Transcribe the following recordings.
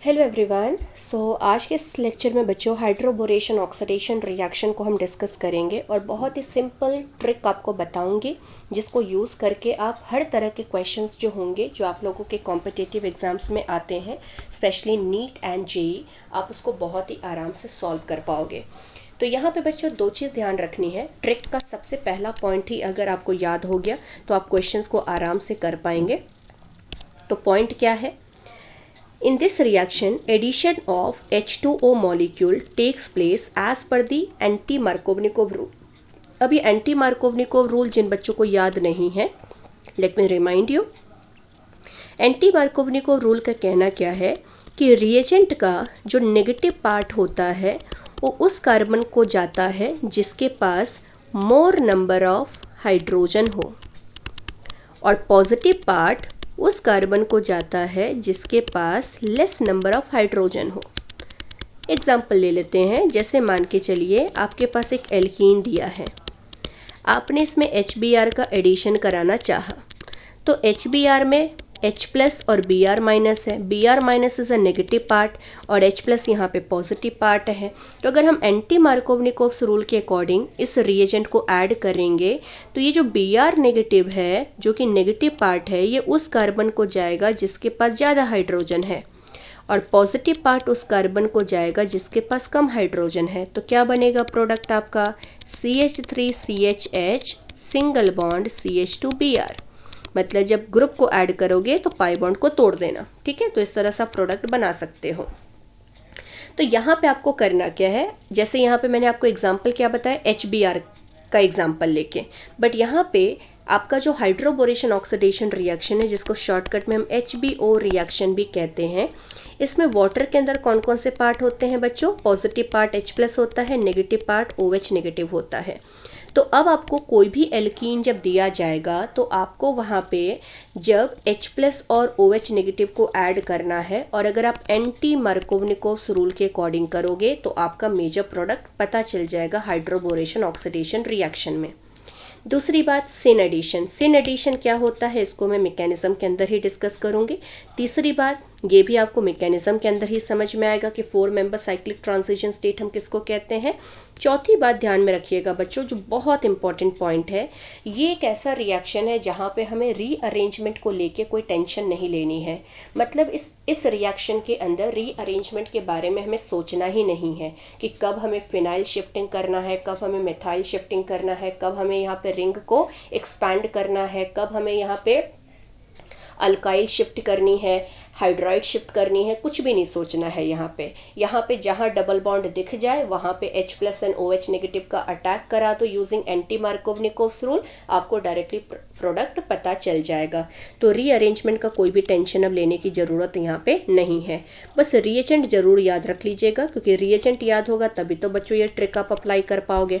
Hello everyone. आज के इस लेक्चर में बच्चों हाइड्रोबोरेशन ऑक्सीडेशन रिएक्शन को हम डिस्कस करेंगे और बहुत ही सिंपल ट्रिक आपको बताऊंगी जिसको यूज़ करके आप हर तरह के क्वेश्चंस जो होंगे जो आप लोगों के कॉम्पिटिटिव एग्जाम्स में आते हैं, स्पेशली नीट एंड जेई, आप उसको बहुत ही आराम से सॉल्व कर पाओगे। तो यहाँ पे बच्चों दो चीज़ ध्यान रखनी है। ट्रिक का सबसे पहला पॉइंट ही अगर आपको याद हो गया तो आप क्वेश्चंस को आराम से कर पाएंगे। तो पॉइंट क्या है? In this reaction, addition of H2O molecule takes place as per the anti-Markovnikov rule. अब ये anti-Markovnikov rule जिन बच्चों को याद नहीं है, let me remind you. anti-Markovnikov rule का कहना क्या है कि reagent का जो नेगेटिव पार्ट होता है वो उस कार्बन को जाता है जिसके पास more number of हाइड्रोजन हो, और पॉजिटिव पार्ट उस कार्बन को जाता है जिसके पास लेस नंबर ऑफ हाइड्रोजन हो। एग्जाम्पल ले लेते हैं। जैसे मान के चलिए आपके पास एक एल्कीन दिया है, आपने इसमें HBr का एडिशन कराना चाहा, तो HBr में H प्लस और Br माइनस है। Br minus is a negative part और H प्लस यहाँ पे पॉजिटिव पार्ट है। तो अगर हम एंटी मार्कोवनिकोव्स रूल के अकॉर्डिंग इस रिएजेंट को ऐड करेंगे तो ये जो Br नेगेटिव है, जो कि नेगेटिव पार्ट है, ये उस कार्बन को जाएगा जिसके पास ज़्यादा हाइड्रोजन है, और पॉजिटिव पार्ट उस कार्बन को जाएगा जिसके पास कम हाइड्रोजन है। तो क्या बनेगा प्रोडक्ट आपका? CH3CHH single bond CH2Br। मतलब जब ग्रुप को ऐड करोगे तो पाई बॉन्ड को तोड़ देना, ठीक है। तो इस तरह से आप प्रोडक्ट बना सकते हो। तो यहाँ पे आपको करना क्या है, जैसे यहाँ पे मैंने आपको एग्जांपल क्या बताया, HBr का एग्जांपल लेके, बट यहाँ पे आपका जो हाइड्रोबोरेशन ऑक्सीडेशन रिएक्शन है, जिसको शॉर्टकट में हम HBO रिएक्शन भी कहते हैं, इसमें वाटर के अंदर कौन कौन से पार्ट होते हैं बच्चों? पॉजिटिव पार्ट H प्लस होता है, नेगेटिव पार्ट OH नेगेटिव होता है। तो अब आपको कोई भी एल्कीन जब दिया जाएगा तो आपको वहाँ पे जब H प्लस और OH नेगेटिव को ऐड करना है, और अगर आप एंटी मार्कोवनिकोव्स रूल के अकॉर्डिंग करोगे तो आपका मेजर प्रोडक्ट पता चल जाएगा हाइड्रोबोरेशन ऑक्सीडेशन रिएक्शन में। दूसरी बात, सिन एडिशन। सिन एडिशन क्या होता है इसको मैं मैकेनिज्म के अंदर ही डिस्कस करूंगी। तीसरी बात, ये भी आपको मैकेनिज्म के अंदर ही समझ में आएगा कि 4 मेंबर साइक्लिक ट्रांजिशन स्टेट हम किसको कहते हैं। चौथी बात ध्यान में रखिएगा बच्चों, जो बहुत इंपॉर्टेंट पॉइंट है, ये एक ऐसा रिएक्शन है जहाँ पे हमें रीअरेंजमेंट को लेके कोई टेंशन नहीं लेनी है। मतलब इस रिएक्शन के अंदर रीअरेंजमेंट के बारे में हमें सोचना ही नहीं है कि कब हमें फिनाइल शिफ्टिंग करना है, कब हमें मिथाइल शिफ्टिंग करना है, कब हमें यहाँ पे रिंग को एक्सपैंड करना है, कब हमें यहाँ पे अल्काइल शिफ्ट करनी है, हाइड्राइड शिफ्ट करनी है, कुछ भी नहीं सोचना है। यहाँ पे जहाँ डबल बॉन्ड दिख जाए वहाँ पे H plus and OH negative का अटैक करा तो यूजिंग एंटी मार्कोवनिकोव्स रूल आपको डायरेक्टली प्रोडक्ट पता चल जाएगा। तो रीअरेंजमेंट का कोई भी टेंशन अब लेने की ज़रूरत यहाँ पे नहीं है। बस रिएजेंट ज़रूर याद रख लीजिएगा, क्योंकि रिएजेंट याद होगा तभी तो बच्चों ये ट्रिक आप अप्लाई कर पाओगे।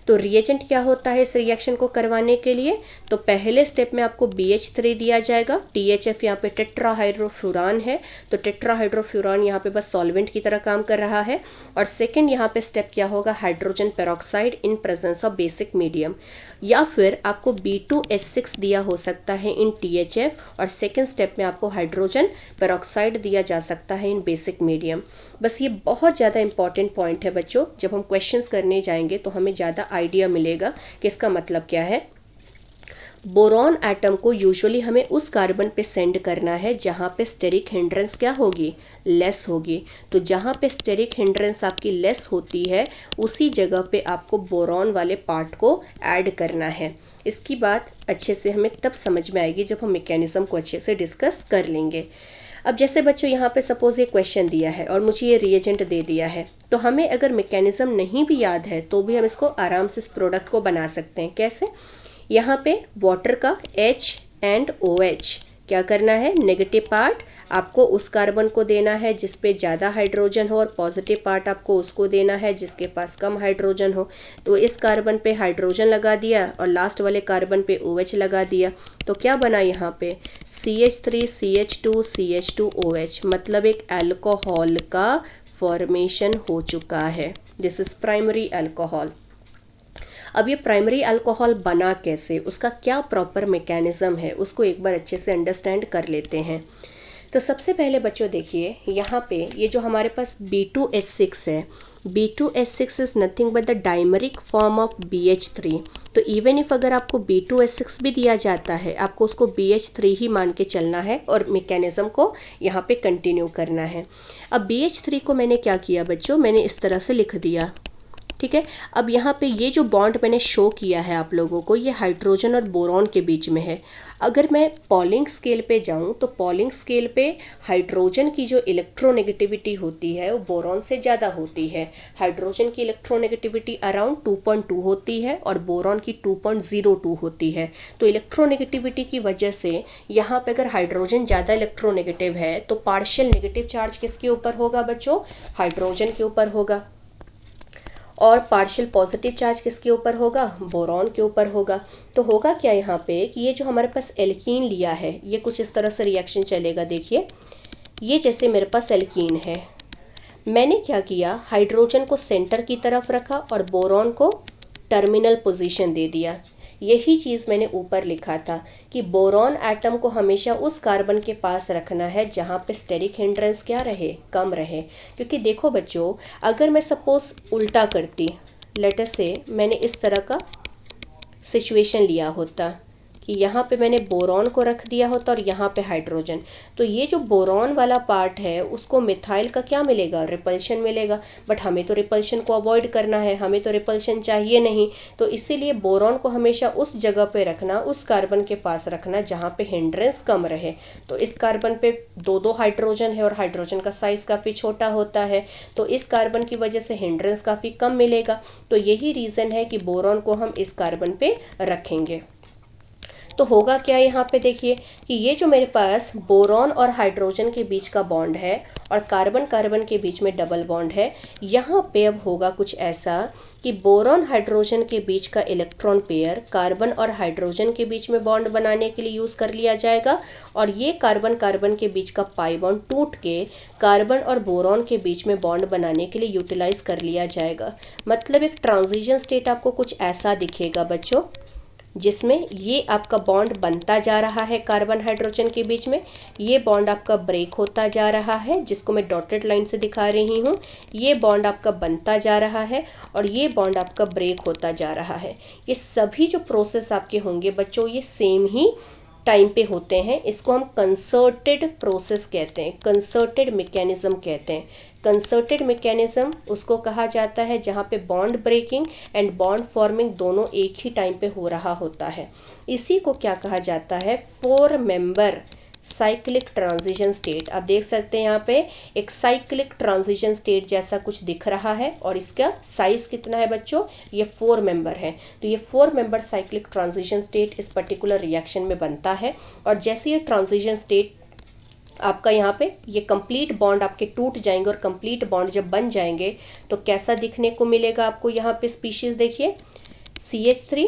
तो रिएजेंट क्या होता है इस रिएक्शन को करवाने के लिए? तो पहले स्टेप में आपको BH3 दिया जाएगा। THF यहाँ पे टेट्राहाइड्रोफ्यूरान है, तो टेट्राहाइड्रोफ्यूरान यहाँ पे बस सॉल्वेंट की तरह काम कर रहा है। और सेकंड यहाँ पे स्टेप क्या होगा? Hydrogen peroxide in presence of basic medium, या फिर आपको B2S6 दिया हो सकता है इन THF, और सेकेंड स्टेप में आपको हाइड्रोजन पेरोक्साइड दिया जा सकता है इन बेसिक मीडियम। बस ये बहुत ज़्यादा इंपॉर्टेंट पॉइंट है बच्चों, जब हम क्वेश्चंस करने जाएंगे तो हमें ज़्यादा आइडिया मिलेगा कि इसका मतलब क्या है। बोरॉन एटम को यूजुअली हमें उस कार्बन पे सेंड करना है जहाँ पे स्टेरिक हिंड्रेंस क्या होगी? लेस होगी। तो जहाँ पे स्टेरिक हिंड्रेंस आपकी लेस होती है उसी जगह पे आपको बोरॉन वाले पार्ट को ऐड करना है। इसकी बात अच्छे से हमें तब समझ में आएगी जब हम मैकेनिज्म को अच्छे से डिस्कस कर लेंगे। अब जैसे बच्चों यहाँ पे सपोज ये क्वेश्चन दिया है और मुझे ये रिएजेंट दे दिया है, तो हमें अगर मैकेनिज्म नहीं भी याद है तो भी हम इसको आराम से इस प्रोडक्ट को बना सकते हैं। कैसे? यहाँ पे वाटर का H एंड OH क्या करना है? नेगेटिव पार्ट आपको उस कार्बन को देना है जिस पे ज़्यादा हाइड्रोजन हो, और पॉजिटिव पार्ट आपको उसको देना है जिसके पास कम हाइड्रोजन हो। तो इस कार्बन पे हाइड्रोजन लगा दिया और लास्ट वाले कार्बन पे OH लगा दिया, तो क्या बना यहाँ पे? CH3CH2CH2OH, मतलब एक अल्कोहल का फॉर्मेशन हो चुका है। This is primary alcohol. अब ये प्राइमरी अल्कोहल बना कैसे, उसका क्या प्रॉपर मैकेनिज्म है, उसको एक बार अच्छे से अंडरस्टैंड कर लेते हैं। तो सबसे पहले बच्चों देखिए यहाँ पे ये जो हमारे पास B2H6 है, B2H6 is nothing but the dimeric form of BH3। तो इवन इफ अगर आपको B2H6 भी दिया जाता है, आपको उसको BH3 ही मान के चलना है और मैकेनिज्म को यहाँ पे कंटिन्यू करना है। अब BH3 को मैंने क्या किया बच्चों, मैंने इस तरह से लिख दिया, ठीक है। अब यहाँ पे ये जो बॉन्ड मैंने शो किया है आप लोगों को, ये हाइड्रोजन और बोरॉन के बीच में है। अगर मैं पॉलिंग स्केल पे जाऊँ तो पॉलिंग स्केल पे हाइड्रोजन की जो इलेक्ट्रोनेगेटिविटी होती है वो बोरॉन से ज़्यादा होती है। हाइड्रोजन की इलेक्ट्रोनेगेटिविटी अराउंड 2.2 होती है और बोरॉन की 2.02 होती है। तो इलेक्ट्रोनेगेटिविटी की वजह से यहाँ पे अगर हाइड्रोजन ज़्यादा इलेक्ट्रोनेगेटिव है तो पार्शियल नेगेटिव चार्ज किसके ऊपर होगा बच्चों, हाइड्रोजन के ऊपर होगा। और पार्शियल पॉजिटिव चार्ज किसके ऊपर होगा, बोरॉन के ऊपर होगा। तो होगा क्या यहाँ पे कि ये जो हमारे पास एल्कीन लिया है, ये कुछ इस तरह से रिएक्शन चलेगा। देखिए ये जैसे मेरे पास एल्कीन है, मैंने क्या किया, हाइड्रोजन को सेंटर की तरफ रखा और बोरॉन को टर्मिनल पोजीशन दे दिया। यही चीज़ मैंने ऊपर लिखा था कि बोरॉन एटम को हमेशा उस कार्बन के पास रखना है जहाँ पे स्टेरिक हिंड्रेंस क्या रहे, कम रहे। क्योंकि देखो बच्चों, अगर मैं सपोज उल्टा करती, लेट अस से मैंने इस तरह का सिचुएशन लिया होता कि यहाँ पे मैंने बोरॉन को रख दिया होता और यहाँ पे हाइड्रोजन, तो ये जो बोरॉन वाला पार्ट है उसको मिथाइल का क्या मिलेगा, रिपल्शन मिलेगा। बट हमें तो रिपल्शन को अवॉइड करना है, हमें तो रिपल्शन चाहिए नहीं। तो इसीलिए बोरॉन को हमेशा उस जगह पे रखना, उस कार्बन के पास रखना जहाँ पे हिंड्रेंस कम रहे। तो इस कार्बन पे दो हाइड्रोजन है और हाइड्रोजन का साइज़ काफ़ी छोटा होता है, तो इस कार्बन की वजह से हिंड्रेंस काफ़ी कम मिलेगा। तो यही रीज़न है कि बोरॉन को हम इस कार्बन पे रखेंगे। तो होगा क्या यहाँ पे देखिए कि ये जो मेरे पास बोरॉन और हाइड्रोजन के बीच का बॉन्ड है और कार्बन कार्बन के बीच में डबल बॉन्ड है, यहाँ पे अब होगा कुछ ऐसा कि बोरॉन हाइड्रोजन के बीच का इलेक्ट्रॉन पेयर कार्बन और हाइड्रोजन के बीच में बॉन्ड बनाने के लिए यूज़ कर लिया जाएगा और ये कार्बन कार्बन के बीच का पाई बॉन्ड टूट के कार्बन और बोरॉन के बीच में बॉन्ड बनाने के लिए यूटिलाइज कर लिया जाएगा। मतलब एक ट्रांजिशन स्टेट आपको कुछ ऐसा दिखेगा बच्चों, जिसमें ये आपका बॉन्ड बनता जा रहा है कार्बन हाइड्रोजन के बीच में, ये बॉन्ड आपका ब्रेक होता जा रहा है जिसको मैं डॉटेड लाइन से दिखा रही हूँ, ये बॉन्ड आपका बनता जा रहा है और ये बॉन्ड आपका ब्रेक होता जा रहा है। ये सभी जो प्रोसेस आपके होंगे बच्चों ये सेम ही टाइम पे होते हैं। इसको हम कंसर्टेड प्रोसेस कहते हैं, कंसर्टेड मैकेनिज्म कहते हैं। कंसर्टेड मैकेनिज्म उसको कहा जाता है जहाँ पे bond breaking and bond forming दोनों एक ही टाइम पे हो रहा होता है। इसी को क्या कहा जाता है, 4 मेंबर साइक्लिक ट्रांजिशन स्टेट। आप देख सकते हैं यहाँ पे एक साइक्लिक ट्रांजिशन स्टेट जैसा कुछ दिख रहा है और इसका साइज कितना है बच्चों, ये 4 मेंबर है। तो ये 4 मेंबर साइक्लिक ट्रांजिशन स्टेट इस पर्टिकुलर रिएक्शन में बनता है और जैसे ये ट्रांजिशन स्टेट आपका यहाँ पे ये कंप्लीट बॉन्ड आपके टूट जाएंगे और कंप्लीट बॉन्ड जब बन जाएंगे तो कैसा दिखने को मिलेगा आपको यहाँ पे स्पीशीज़ देखिए, CH3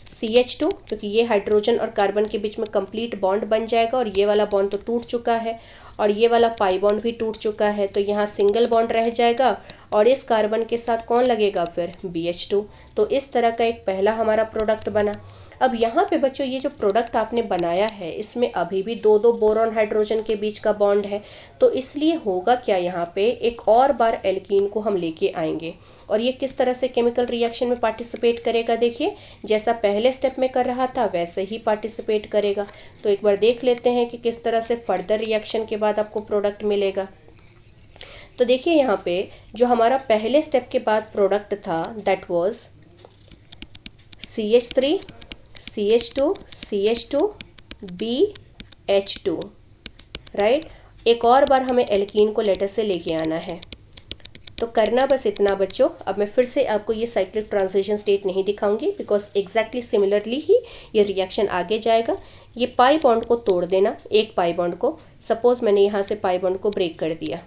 CH2, क्योंकि ये हाइड्रोजन और कार्बन के बीच में कंप्लीट बॉन्ड बन जाएगा और ये वाला बॉन्ड तो टूट चुका है और ये वाला पाई बॉन्ड भी टूट चुका है। तो यहाँ सिंगल बॉन्ड रह जाएगा और इस कार्बन के साथ कौन लगेगा फिर, BH2। तो इस तरह का एक पहला हमारा प्रोडक्ट बना। अब यहाँ पे बच्चों ये जो प्रोडक्ट आपने बनाया है इसमें अभी भी दो बोरॉन हाइड्रोजन के बीच का बॉन्ड है, तो इसलिए होगा क्या, यहाँ पे एक और बार एल्कीन को हम लेके आएंगे और ये किस तरह से केमिकल रिएक्शन में पार्टिसिपेट करेगा। देखिए जैसा पहले स्टेप में कर रहा था वैसे ही पार्टिसिपेट करेगा। तो एक बार देख लेते हैं कि किस तरह से फर्दर रिएक्शन के बाद आपको प्रोडक्ट मिलेगा। तो देखिए यहाँ पे जो हमारा पहले स्टेप के बाद प्रोडक्ट था that was CH3 CH2 CH2 BH2, right. एक और बार हमें एल्कीन को लेटर से लेके आना है। तो करना बस इतना बच्चों। अब मैं फिर से आपको ये साइक्लिक ट्रांजिशन स्टेट नहीं दिखाऊंगी बिकॉज एग्जैक्टली सिमिलरली ही ये रिएक्शन आगे जाएगा। ये पाई बॉन्ड को तोड़ देना, एक पाई बॉन्ड को, सपोज मैंने यहाँ से पाई बॉन्ड को ब्रेक कर दिया।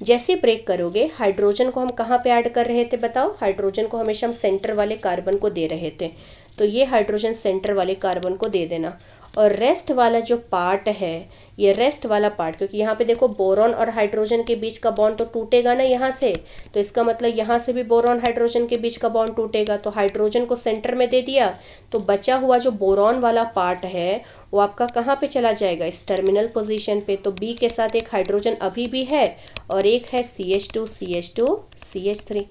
जैसे ब्रेक करोगे हाइड्रोजन को हम कहाँ पे ऐड कर रहे थे बताओ, हाइड्रोजन को हमेशा हम सेंटर वाले कार्बन को दे रहे थे। तो ये हाइड्रोजन सेंटर वाले कार्बन को दे देना और रेस्ट वाला जो पार्ट है, ये रेस्ट वाला पार्ट, क्योंकि यहाँ पे देखो बोरॉन और हाइड्रोजन के बीच का बॉन्ड तो टूटेगा ना यहाँ से, तो इसका मतलब यहाँ से भी बोरॉन हाइड्रोजन के बीच का बॉन्ड टूटेगा, तो हाइड्रोजन को सेंटर में दे दिया, तो बचा हुआ जो बोरॉन वाला पार्ट है वो आपका कहाँ पे चला जाएगा, इस टर्मिनल पोजीशन पे। तो बी के साथ एक हाइड्रोजन अभी भी है और एक है CH2 CH2 CH3।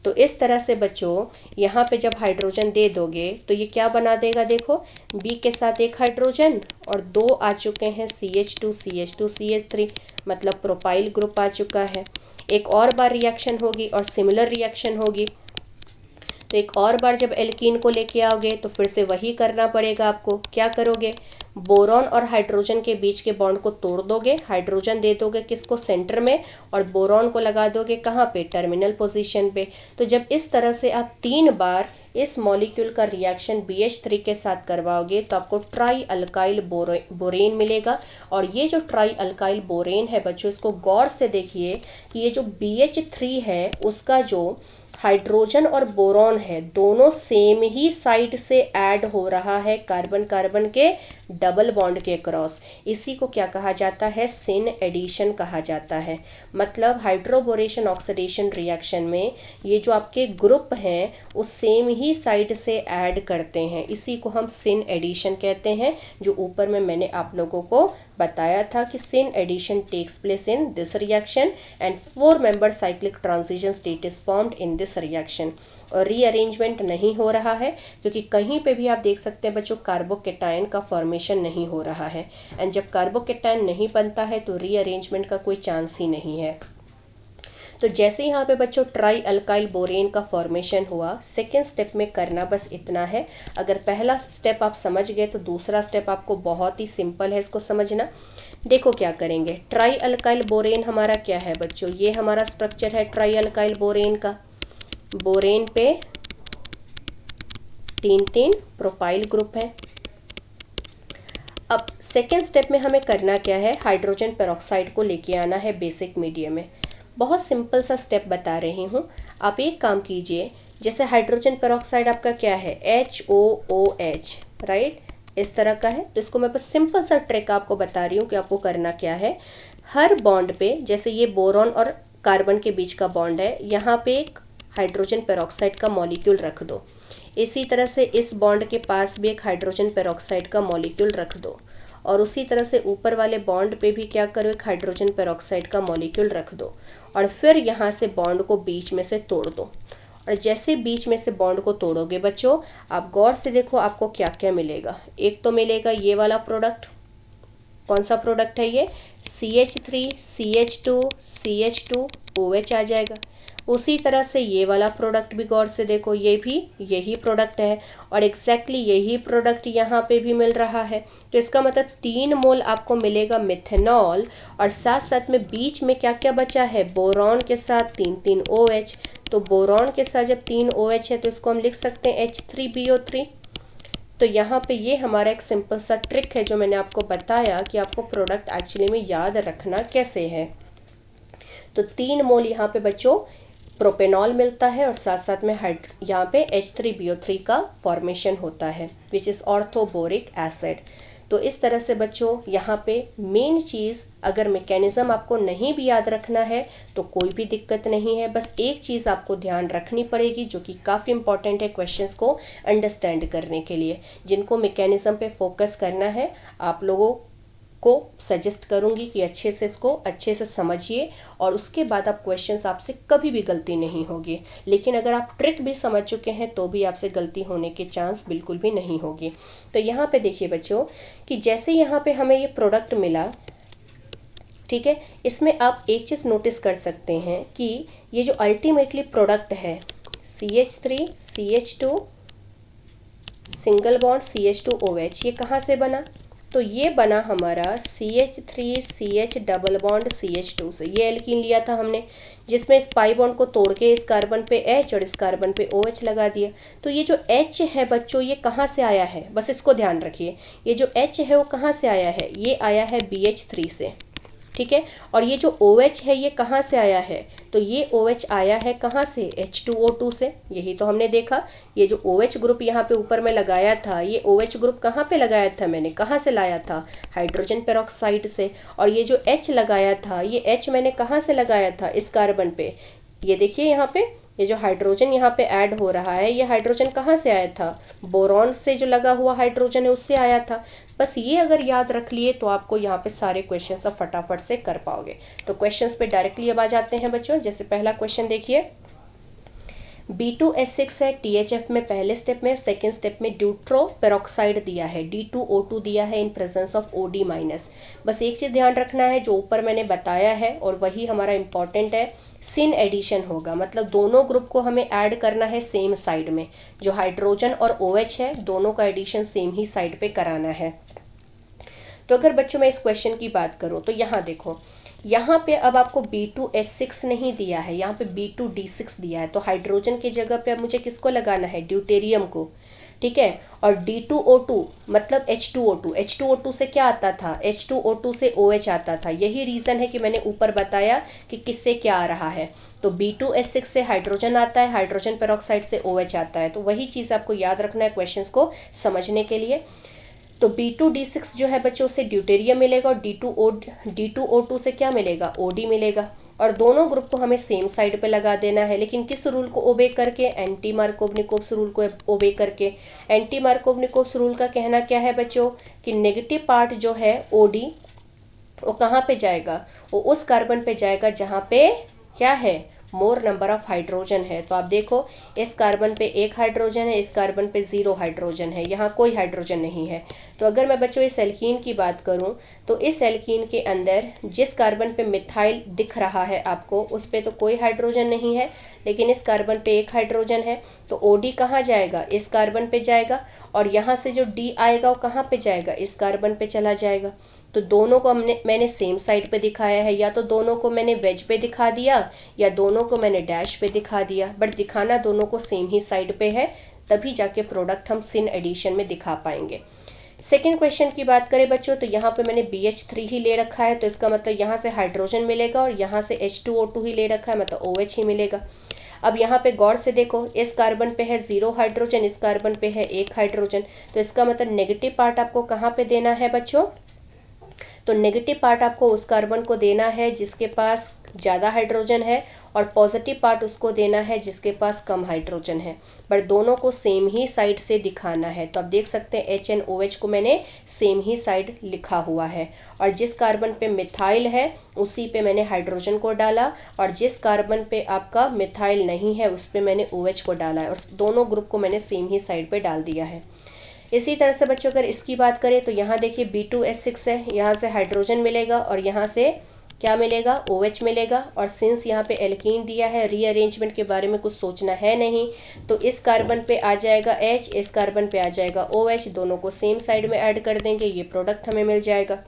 तो इस तरह से बच्चों यहाँ पे जब हाइड्रोजन दे दोगे तो ये क्या बना देगा, देखो बी के साथ एक हाइड्रोजन और दो आ चुके हैं CH2 CH2 CH3, मतलब प्रोपाइल ग्रुप आ चुका है। एक और बार रिएक्शन होगी और सिमिलर रिएक्शन होगी, तो एक और बार जब एल्कीन को लेके आओगे तो फिर से वही करना पड़ेगा आपको। क्या करोगे, बोरॉन और हाइड्रोजन के बीच के बॉन्ड को तोड़ दोगे, हाइड्रोजन दे दोगे किसको, सेंटर में, और बोरॉन को लगा दोगे कहाँ पे, टर्मिनल पोजीशन पे। तो जब इस तरह से आप 3 बार इस मॉलिक्यूल का रिएक्शन BH3 के साथ करवाओगे तो आपको ट्राई अल्काइल बोरेन मिलेगा। और ये जो ट्राई अल्काइल बोरेन है बच्चों, इसको गौर से देखिए कि ये जो BH3 है उसका जो हाइड्रोजन और बोरॉन है दोनों सेम ही साइड से ऐड हो रहा है कार्बन कार्बन के डबल बॉन्ड के क्रॉस। इसी को क्या कहा जाता है, सिन एडिशन कहा जाता है। मतलब हाइड्रोबोरेशन ऑक्सीडेशन रिएक्शन में ये जो आपके ग्रुप हैं वो सेम ही साइड से ऐड करते हैं, इसी को हम सिन एडिशन कहते हैं, जो ऊपर में मैंने आप लोगों को बताया था कि syn addition takes place in this reaction and 4 member cyclic transition state is formed in this reaction. और रीअरेंजमेंट नहीं हो रहा है क्योंकि कहीं पे भी आप देख सकते हैं बच्चों कार्बोकेटायन का फॉर्मेशन नहीं हो रहा है, एंड जब कार्बोकेटायन नहीं बनता है तो रीअरेंजमेंट का कोई चांस ही नहीं है। तो जैसे यहाँ पे बच्चों ट्राई अल्काइल बोरेन का फॉर्मेशन हुआ, सेकेंड स्टेप में करना बस इतना है। अगर पहला स्टेप आप समझ गए तो दूसरा स्टेप आपको बहुत ही सिंपल है इसको समझना। देखो क्या करेंगे, ट्राई अल्काइल बोरेन हमारा क्या है बच्चों, ये हमारा स्ट्रक्चर है ट्राई अल्काइल बोरेन का। बोरेन पे 3 प्रोपाइल ग्रुप है। अब सेकेंड स्टेप में हमें करना क्या है, हाइड्रोजन पेरोक्साइड को लेके आना है बेसिक मीडियम में। बहुत सिंपल सा स्टेप बता रही हूँ, आप एक काम कीजिए, जैसे हाइड्रोजन पेरोक्साइड आपका क्या है HOOH, राइट, इस तरह का है। तो इसको मैं बस सिंपल सा ट्रिक आपको बता रही हूँ कि आपको करना क्या है। हर बॉन्ड पे, जैसे ये बोरॉन और कार्बन के बीच का बॉन्ड है, यहाँ पे एक हाइड्रोजन पेरोक्साइड का मॉलिक्यूल रख दो। इसी तरह से इस बॉन्ड के पास भी एक हाइड्रोजन पेरोक्साइड का मॉलिक्यूल रख दो, और उसी तरह से ऊपर वाले बॉन्ड पे भी क्या करो, एक हाइड्रोजन पेरोक्साइड का मॉलिक्यूल रख दो, और फिर यहाँ से बॉन्ड को बीच में से तोड़ दो। और जैसे बीच में से बॉन्ड को तोड़ोगे बच्चों, आप गौर से देखो आपको क्या क्या मिलेगा। एक तो मिलेगा ये वाला प्रोडक्ट, कौन सा प्रोडक्ट है ये, CH3 CH2 CH2 OH आ जाएगा। उसी तरह से ये वाला प्रोडक्ट भी गौर से देखो, ये भी यही प्रोडक्ट है, और एग्जैक्टली यही प्रोडक्ट यहाँ पे भी मिल रहा है। तो इसका मतलब 3 मोल आपको मिलेगा मिथेनॉल, और साथ साथ में बीच में क्या क्या बचा है, बोरॉन के साथ 3 OH। तो बोरॉन के साथ जब 3 OH है तो इसको हम लिख सकते हैं H3BO3। तो यहाँ पे ये हमारा एक सिंपल सा ट्रिक है जो मैंने आपको बताया कि आपको प्रोडक्ट एक्चुअली में याद रखना कैसे है। तो 3 मोल यहाँ पे बच्चों प्रोपेनॉल मिलता है, और साथ साथ में यहाँ पे H3BO3 का फॉर्मेशन होता है विच इज़ ऑर्थोबोरिक एसिड। तो इस तरह से बच्चों यहाँ पे मेन चीज़, अगर मैकेनिज़्म आपको नहीं भी याद रखना है तो कोई भी दिक्कत नहीं है, बस एक चीज़ आपको ध्यान रखनी पड़ेगी जो कि काफ़ी इंपॉर्टेंट है क्वेश्चंस को अंडरस्टैंड करने के लिए। जिनको मैकेनिज़्म पे फोकस करना है, आप लोगों को सजेस्ट करूंगी कि अच्छे से इसको अच्छे से समझिए, और उसके बाद आप क्वेश्चंस आपसे कभी भी गलती नहीं होगी। लेकिन अगर आप ट्रिक भी समझ चुके हैं तो भी आपसे गलती होने के चांस बिल्कुल भी नहीं होगी। तो यहाँ पे देखिए बच्चों कि जैसे यहाँ पे हमें ये प्रोडक्ट मिला, ठीक है, इसमें आप एक चीज़ नोटिस कर सकते हैं कि ये जो अल्टीमेटली प्रोडक्ट है CH3 CH2 single bond CH2OH, ये कहाँ से बना, तो ये बना हमारा CH3 CH double bond CH2 से। ये एल्कीन लिया था हमने जिसमें इस पाई बॉन्ड को तोड़ के इस कार्बन पे H और इस कार्बन पे OH लगा दिया। तो ये जो H है बच्चों, ये कहाँ से आया है, बस इसको ध्यान रखिए। ये जो H है वो कहाँ से आया है, ये आया है BH3 से। ठीक है। और ये जो OH है ये कहाँ से आया है, तो ये OH आया है कहाँ से, H2O2 से। यही तो हमने देखा, ये जो OH ग्रुप यहाँ पे ऊपर में लगाया था, ये OH ग्रुप कहाँ पे लगाया था मैंने, कहाँ से लाया था, हाइड्रोजन पेरोक्साइड से। और ये जो H लगाया था, ये H मैंने कहाँ से लगाया था, इस कार्बन पे। ये देखिए यहाँ पे ये जो हाइड्रोजन यहाँ पे ऐड हो रहा है, ये हाइड्रोजन कहाँ से आया था, बोरॉन से जो लगा हुआ हाइड्रोजन है उससे आया था। बस ये अगर याद रख लिए तो आपको यहाँ पे सारे क्वेश्चंस आप फटाफट से कर पाओगे। तो क्वेश्चंस पे डायरेक्टली अब आ जाते हैं बच्चों। जैसे पहला क्वेश्चन देखिए, B2S6 है THF में पहले स्टेप में, सेकेंड स्टेप में ड्यूट्रो पेरोक्साइड दिया है, D2O2 दिया है in presence of OD minus. बस एक चीज़ ध्यान रखना है जो ऊपर मैंने बताया है और वही हमारा इंपॉर्टेंट है, सिन एडिशन होगा, मतलब दोनों ग्रुप को हमें ऐड करना है सेम साइड में। जो हाइड्रोजन और OH है दोनों का एडिशन सेम ही साइड पे कराना है। तो अगर बच्चों मैं इस क्वेश्चन की बात करूँ तो यहाँ देखो, यहाँ पे अब आपको B2S6 नहीं दिया है, यहाँ पे B2D6 दिया है। तो हाइड्रोजन की जगह पे अब मुझे किसको लगाना है, ड्यूटेरियम को, ठीक है। और D2O2 मतलब H2O2, H2O2 से क्या आता था, H2O2 से OH आता था। यही रीज़न है कि मैंने ऊपर बताया कि किससे क्या आ रहा है। तो B2S6 से हाइड्रोजन आता है, हाइड्रोजन पेरोक्साइड से OH आता है। तो वही चीज़ आपको याद रखना है क्वेश्चंस को समझने के लिए। तो B2D6 जो है बच्चों से ड्यूटेरियम मिलेगा और D2O2 से क्या मिलेगा, OD मिलेगा। और दोनों ग्रुप को हमें सेम साइड पे लगा देना है, लेकिन किस रूल को ओबे करके, एंटी मार्कोव-निकोव्स रूल को ओबे करके। एंटी मार्कोव-निकोव्स रूल का कहना क्या है बच्चों कि नेगेटिव पार्ट जो है OD वो कहाँ पे जाएगा, वो उस कार्बन पे जाएगा जहाँ पे क्या है, मोर नंबर ऑफ हाइड्रोजन है। तो आप देखो इस कार्बन पे एक हाइड्रोजन है, इस कार्बन पे 0 हाइड्रोजन है, यहाँ कोई हाइड्रोजन नहीं है। तो अगर मैं बच्चों इस एल्कीन की बात करूँ तो इस एल्कीन के अंदर जिस कार्बन पे मिथाइल दिख रहा है आपको, उस पे तो कोई हाइड्रोजन नहीं है, लेकिन इस कार्बन पे एक हाइड्रोजन है। तो OD कहाँ जाएगा, इस कार्बन पे जाएगा। और यहाँ से जो D आएगा वो कहाँ पे जाएगा, इस कार्बन पे चला जाएगा। तो दोनों को मैंने सेम साइड पे दिखाया है, या तो दोनों को मैंने वेज पे दिखा दिया या दोनों को मैंने डैश पे दिखा दिया, बट दिखाना दोनों को सेम ही साइड पे है, तभी जाके प्रोडक्ट हम सिन एडिशन में दिखा पाएंगे। सेकेंड क्वेश्चन की बात करें बच्चों तो यहाँ पे मैंने BH3 ही ले रखा है, तो इसका मतलब यहाँ से हाइड्रोजन मिलेगा और यहाँ से H2O2 ही ले रखा है, मतलब OH ही मिलेगा। अब यहाँ पे गौर से देखो, इस कार्बन पे है 0 हाइड्रोजन, इस कार्बन पे है 1 हाइड्रोजन। तो इसका मतलब नेगेटिव पार्ट आपको कहाँ पे देना है बच्चों, तो नेगेटिव पार्ट आपको उस कार्बन को देना है जिसके पास ज़्यादा हाइड्रोजन है, और पॉजिटिव पार्ट उसको देना है जिसके पास कम हाइड्रोजन है। बट दोनों को सेम ही साइड से दिखाना है। तो आप देख सकते हैं HNOH को मैंने सेम ही साइड लिखा हुआ है, और जिस कार्बन पे मिथाइल है उसी पे मैंने हाइड्रोजन को डाला, और जिस कार्बन पे आपका मिथाइल नहीं है उस पे मैंने OH को डाला है, और दोनों ग्रुप को मैंने सेम ही साइड पे डाल दिया है। इसी तरह से बच्चों अगर इसकी बात करें तो यहाँ देखिए B2S6 है, यहाँ से हाइड्रोजन मिलेगा और यहाँ से क्या मिलेगा, OH मिलेगा। और सिंस यहाँ पे एल्कीन दिया है, रीअरेंजमेंट के बारे में कुछ सोचना है नहीं, तो इस कार्बन पे आ जाएगा H, इस कार्बन पे आ जाएगा OH, दोनों को सेम साइड में ऐड कर देंगे, ये प्रोडक्ट हमें मिल जाएगा।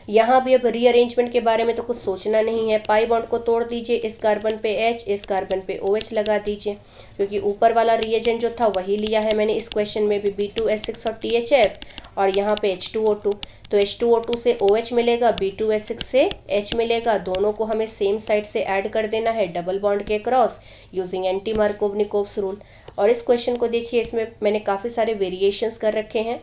यहाँ भी अब रीअरेंजमेंट के बारे में तो कुछ सोचना नहीं है, पाई बॉन्ड को तोड़ दीजिए, इस कार्बन पे H, इस कार्बन पे OH लगा दीजिए, क्योंकि ऊपर वाला रिएजेंट जो था वही लिया है मैंने इस क्वेश्चन में भी, B2S6 और THF, और यहाँ पे H2O2। तो H2O2 से OH मिलेगा, B2S6 से H मिलेगा, दोनों को हमें सेम साइड से ऐड कर देना है डबल बॉन्ड के क्रॉस यूजिंग एंटी मार्कोव-निकोव्स रूल। और इस क्वेश्चन को देखिए, इसमें मैंने काफ़ी सारे वेरिएशंस कर रखे हैं।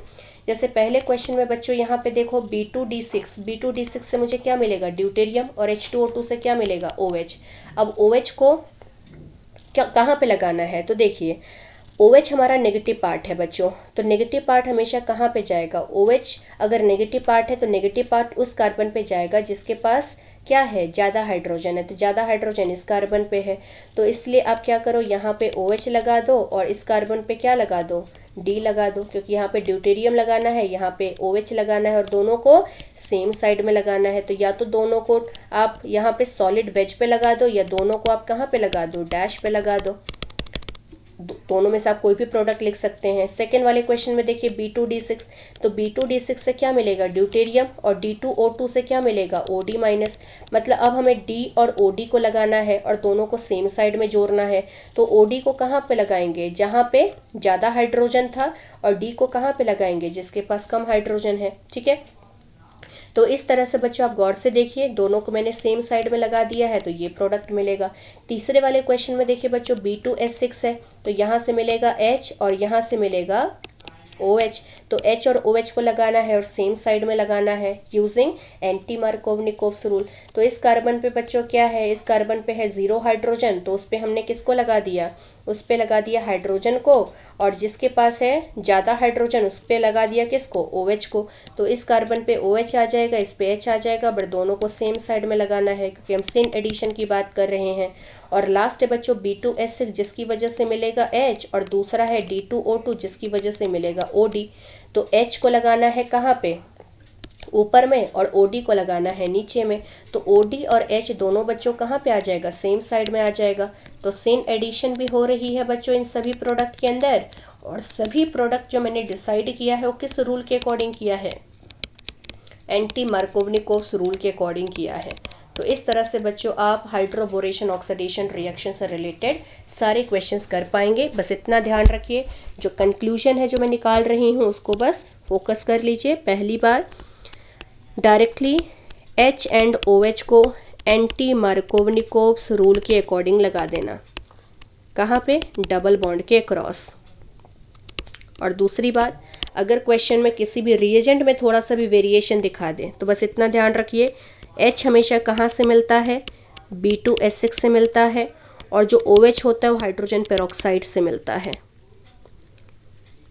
जैसे पहले क्वेश्चन में बच्चों यहाँ पे देखो B2D6 से मुझे क्या मिलेगा, ड्यूटेरियम, और H2O2 से क्या मिलेगा, OH। अब OH को क्या कहाँ पे लगाना है, तो देखिए OH हमारा नेगेटिव पार्ट है बच्चों, तो नेगेटिव पार्ट हमेशा कहाँ पे जाएगा, OH अगर नेगेटिव पार्ट है तो नेगेटिव पार्ट उस कार्बन पे जाएगा जिसके पास क्या है, ज़्यादा हाइड्रोजन है। तो ज़्यादा हाइड्रोजन इस कार्बन पे है, तो इसलिए आप क्या करो, यहाँ पे OH लगा दो और इस कार्बन पे क्या लगा दो, D लगा दो, क्योंकि यहाँ पे ड्यूटेरियम लगाना है, यहाँ पे OH लगाना है, और दोनों को सेम साइड में लगाना है। तो या तो दोनों को आप यहाँ पे सॉलिड वेज पे लगा दो, या दोनों को आप कहाँ पे लगा दो, डैश पे लगा दो। दोनों में से आप कोई भी प्रोडक्ट लिख सकते हैं। सेकेंड वाले क्वेश्चन में देखिए B2D6, तो B2D6 से क्या मिलेगा, ड्यूटेरियम, और D2O2 से क्या मिलेगा, OD माइनस। मतलब अब हमें D और OD को लगाना है और दोनों को सेम साइड में जोड़ना है। तो OD को कहाँ पे लगाएंगे, जहाँ पे ज़्यादा हाइड्रोजन था, और D को कहाँ पे लगाएंगे, जिसके पास कम हाइड्रोजन है, ठीक है। तो इस तरह से बच्चों आप गौर से देखिए, दोनों को मैंने सेम साइड में लगा दिया है तो ये प्रोडक्ट मिलेगा। तीसरे वाले क्वेश्चन में देखिए बच्चों B2S6 है तो यहाँ से मिलेगा H और यहाँ से मिलेगा OH। तो H और OH को लगाना है और सेम साइड में लगाना है यूजिंग एंटी मार्कोवनिकोव्स रूल। तो इस कार्बन पे बच्चों क्या है, इस कार्बन पे है 0 हाइड्रोजन, तो उस पर हमने किसको लगा दिया, उस पर लगा दिया हाइड्रोजन को, और जिसके पास है ज़्यादा हाइड्रोजन उस पर लगा दिया किसको, OH को। तो इस कार्बन पे OH आ जाएगा, इस पे H आ जाएगा, बट दोनों को सेम साइड में लगाना है क्योंकि हम सिन एडिशन की बात कर रहे हैं। और लास्ट है बच्चों B2S6 जिसकी वजह से मिलेगा H, और दूसरा है D2O2 जिसकी वजह से मिलेगा OD। तो H को लगाना है कहाँ पे, ऊपर में, और OD को लगाना है नीचे में। तो OD और H दोनों बच्चों कहाँ पे आ जाएगा, सेम साइड में आ जाएगा। तो सिन एडिशन भी हो रही है बच्चों इन सभी प्रोडक्ट के अंदर, और सभी प्रोडक्ट जो मैंने डिसाइड किया है वो किस रूल के अकॉर्डिंग किया है, एंटी मार्कोवनिकोव्स रूल के अकॉर्डिंग किया है। तो इस तरह से बच्चों आप हाइड्रोबोरेशन ऑक्सीडेशन रिएक्शन से रिलेटेड सारे क्वेश्चंस कर पाएंगे। बस इतना ध्यान रखिए, जो कंक्लूजन है जो मैं निकाल रही हूँ उसको बस फोकस कर लीजिए। पहली बार डायरेक्टली H एंड OH को एंटी मार्कोवनिकोव्स रूल के अकॉर्डिंग लगा देना, कहाँ पे, डबल बॉन्ड के अक्रॉस। और दूसरी बात, अगर क्वेश्चन में किसी भी रिएजेंट में थोड़ा सा भी वेरिएशन दिखा दें तो बस इतना ध्यान रखिए, H हमेशा कहाँ से मिलता है, B2S6 से मिलता है, और जो OH होता है वो हाइड्रोजन पेरोक्साइड से मिलता है।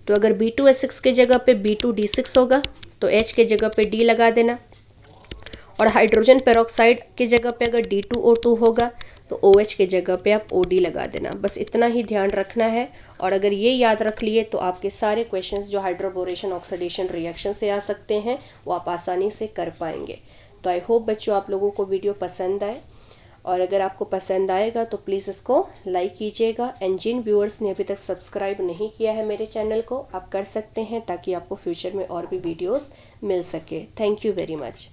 तो अगर B2S6 के जगह पे B2D6 होगा तो H के जगह पे D लगा देना, और हाइड्रोजन पेरोक्साइड के जगह पे अगर D2O2 होगा तो OH के जगह पे आप OD लगा देना। बस इतना ही ध्यान रखना है, और अगर ये याद रख लिए तो आपके सारे क्वेश्चंस जो हाइड्रोबोरेशन ऑक्सीडेशन रिएक्शन से आ सकते हैं वो आप आसानी से कर पाएंगे। तो आई होप बच्चों आप लोगों को वीडियो पसंद आए, और अगर आपको पसंद आएगा तो प्लीज़ इसको लाइक कीजिएगा। एंड जिन व्यूअर्स ने अभी तक सब्सक्राइब नहीं किया है मेरे चैनल को, आप कर सकते हैं ताकि आपको फ्यूचर में और भी वीडियोस मिल सके। Thank you very much.